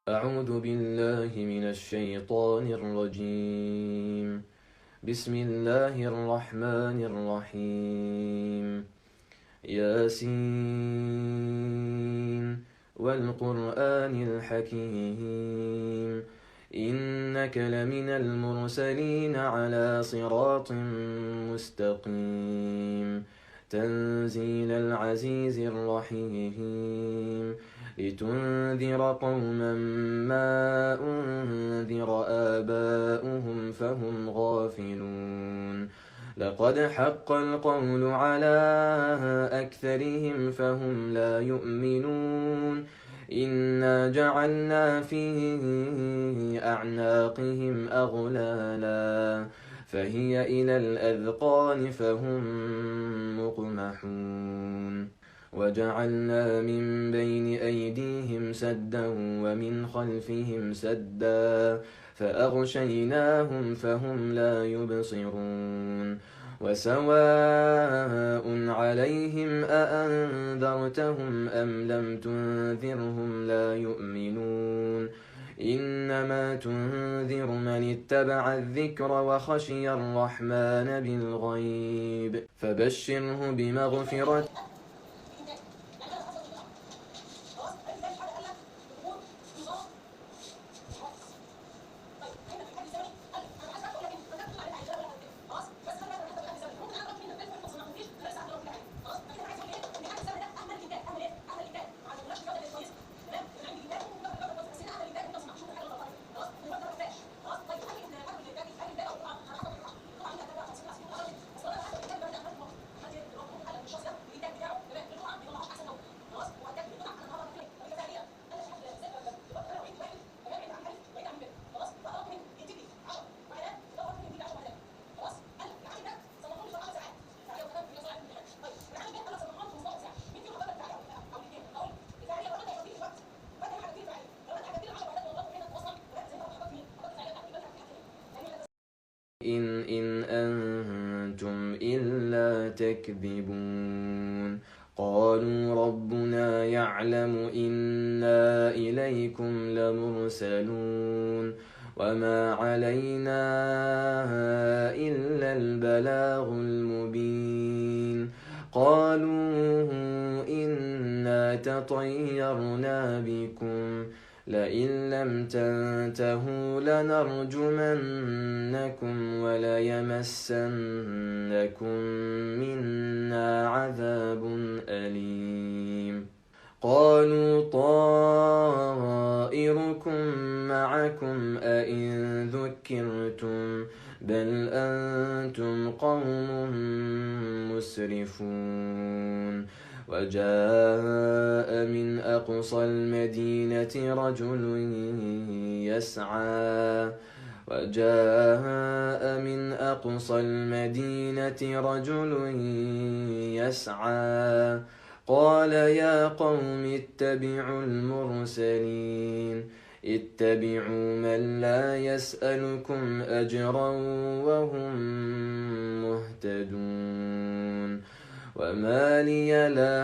أعوذ بالله من الشيطان الرجيم. بسم الله الرحمن الرحيم. ياسين والقرآن الحكيم إنك لمن المرسلين على صراط مستقيم تنزيل العزيز الرحيم لتنذر قوما ما أنذر آباؤهم فهم غافلون لقد حق القول على أكثرهم فهم لا يؤمنون إنا جعلنا في أعناقهم أغلالا فهي إلى الأذقان فهم مقمحون وجعلنا من بين أيديهم سدا ومن خلفهم سدا فأغشيناهم فهم لا يبصرون وسواء عليهم أأنذرتهم أم لم تنذرهم لا يؤمنون إنما تنذر من اتبع الذكر وخشي الرحمن بالغيب فبشره بمغفرة إن أنتم إلا تكذبون قالوا ربنا يعلم إنا إليكم لمرسلون وما علينا إلا البلاغ المبين قالوا إنا تطيرنا بكم لئن لم تنتهوا لنرجمنكم وليمسنكم منا عذاب أليم قالوا طائركم معكم أئن ذكرتم بل أنتم قوم مسرفون وجاء من أقصى المدينة رجل يسعى قال يا قوم اتبعوا المرسلين اتبعوا من لا يسألكم أجرا وهم مهتدون وما لي لا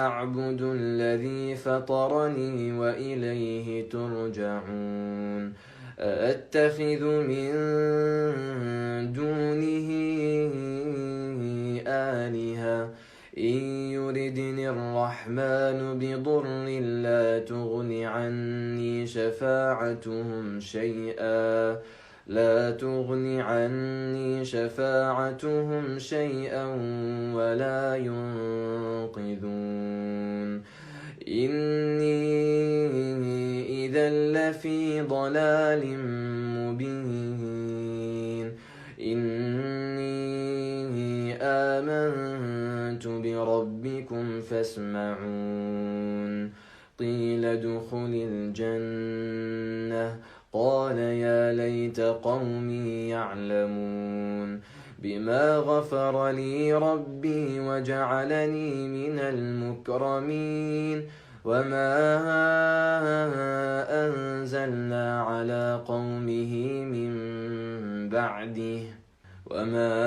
أعبد الذي فطرني وإليه ترجعون أأتخذ من دونه آلهة إن يردني الرحمن بضر لا تغن عني شفاعتهم شيئا ولا ينقذون إني إذا لفي ضلال مبين إني آمنت بربكم فاسمعون قيل ادخل الجنة قال يا ليت قومي يعلمون بما غفر لي ربي وجعلني من المكرمين وما أنزلنا على قومه من بعده وما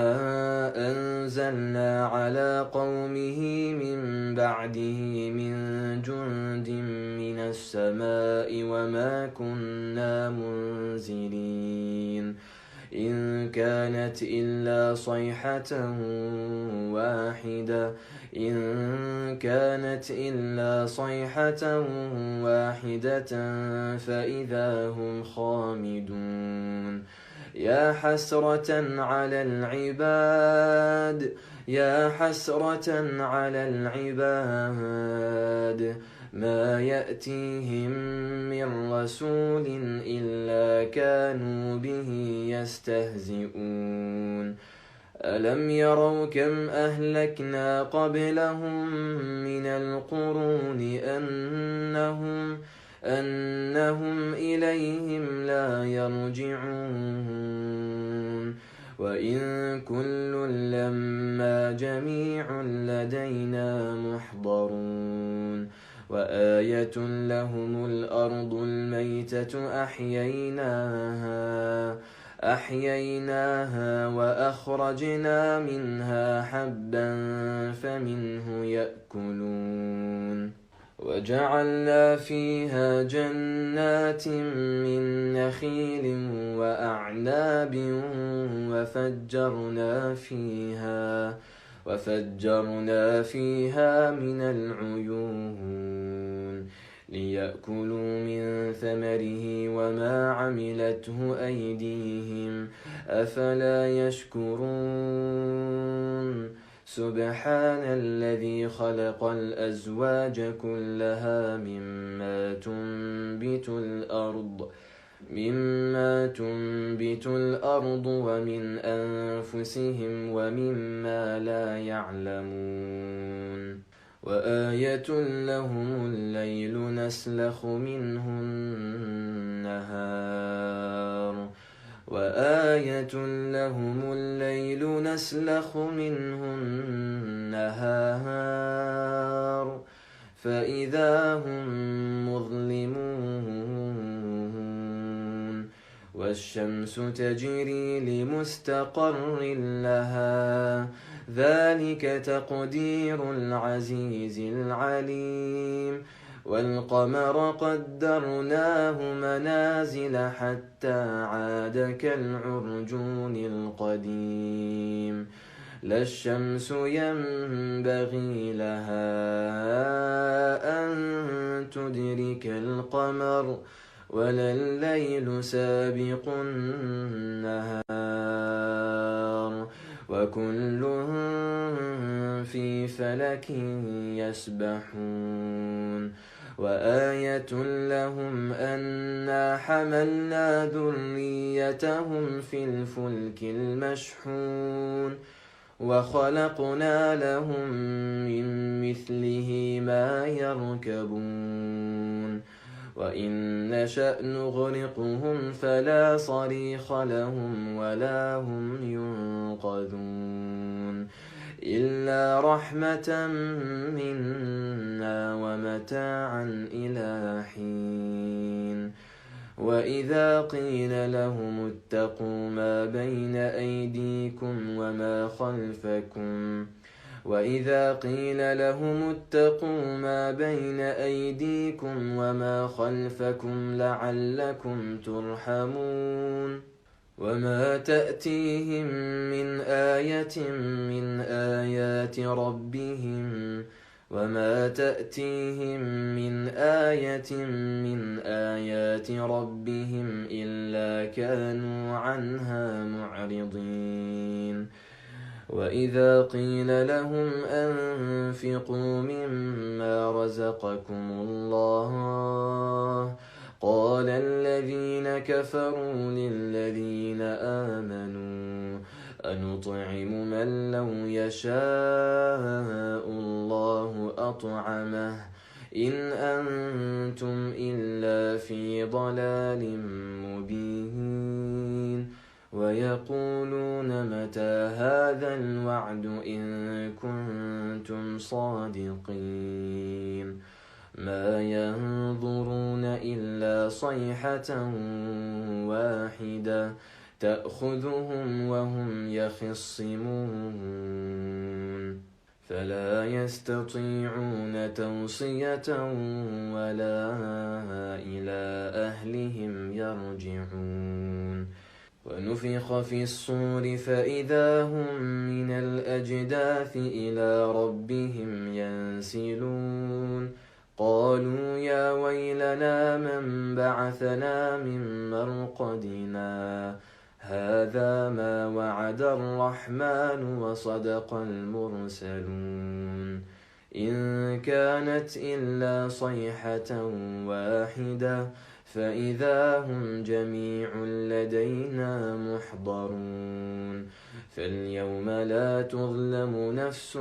أنزلنا على قومه من بعده من جند من السماء وما كنا منزلين إن كانت إلا صيحة واحدة فإذا هم خامدون يا حسرة على العباد ما يأتيهم من رسول إلا كانوا به يستهزئون ألم يروا كم أهلكنا قبلهم من القرون أنهم إليهم لا يرجعون وإن كل لما جميع لدينا محضرون وآية لهم الأرض الميتة أحييناها وأخرجنا منها حبا فمنه يأكلون وجعلنا فيها جنات من نخيل وأعناب وفجرنا فيها من العيون ليأكلوا من ثمره وما عملته أيديهم أفلا يشكرون سبحان الذي خلق الأزواج كلها مما تنبت الأرض ومن أنفسهم ومما لا يعلمون وآية لهم الليل نسلخ منه النهار فإذا هم مظلمون والشمس تجري لمستقر لها ذلك تقدير العزيز العليم والقمر قدرناه منازل حتى عاد كالعرجون القديم لا الشمس ينبغي لها أن تدرك القمر ولا الليل سابق النهار وكل في فلك يسبحون وآية لهم أنا حملنا ذريتهم في الفلك المشحون وخلقنا لهم من مثله ما يركبون وإن نشأ نغرقهم فلا صريخ لهم ولا هم ينقذون إلا رحمة منا ومتاعا إلى حين وإذا قيل لهم اتقوا ما بين أيديكم وما خلفكم لعلكم ترحمون وما تأتيهم من آية من آيات ربهم إلا كانوا عنها معرضين وإذا قيل لهم أنفقوا مما رزقكم الله قال الذين كفروا للذين آمنوا أنطعم من لو يشاء الله أطعمه إن أنتم إلا في ضلال مبين ويقولون متى هذا الوعد إن كنتم صادقين ما ينظرون إلا صيحة واحدة تأخذهم وهم يخصمون فلا يستطيعون توصية ولا إلى أهلهم يرجعون ونفخ في الصور فإذا هم من الأجداث إلى ربهم ينسلون قالوا يا ويلنا من بعثنا من مرقدنا هذا ما وعد الرحمن وصدق المرسلون إن كانت إلا صيحة واحدة فإذا هم جميع لدينا محضرون فاليوم لا تظلم نفس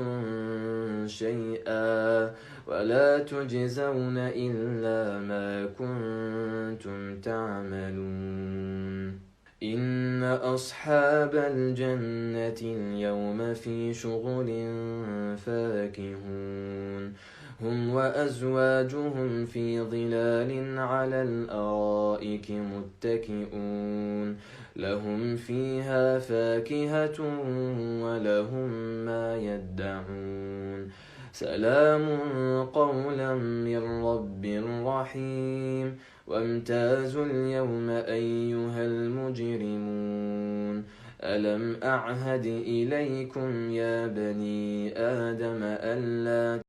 شيئا ولا تجزون إلا ما كنتم تعملون إن أصحاب الجنة اليوم في شغل فاكهون هم وأزواجهم في ظلال على الأرائك متكئون لهم فيها فاكهة ولهم ما يدعون سلام قولا من رب رحيم وامتازوا اليوم أيها المجرمون ألم أعهد إليكم يا بني آدم ألا